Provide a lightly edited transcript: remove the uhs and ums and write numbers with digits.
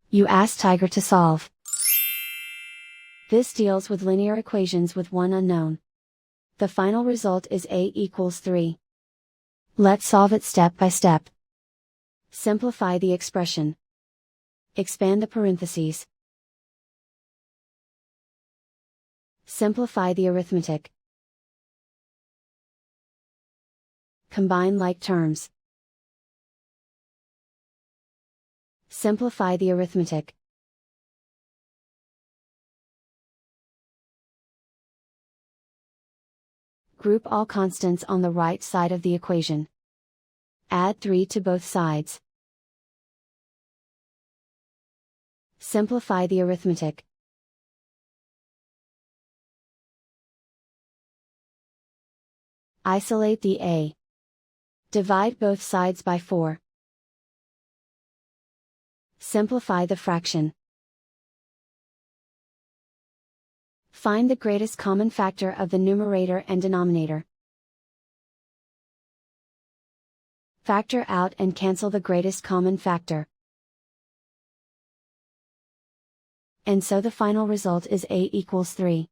You ask Tiger to solve. This deals with linear equations with one unknown. The final result is a=3. Let's solve it step by step. Simplify the expression. Expand the parentheses. Simplify the arithmetic. Combine like terms. Simplify the arithmetic. Group all constants on the right side of the equation. Add 3 to both sides. Simplify the arithmetic. Isolate the a. Divide both sides by 4. Simplify the fraction. Find the greatest common factor of the numerator and denominator. Factor out and cancel the greatest common factor. And so the final result is a=3.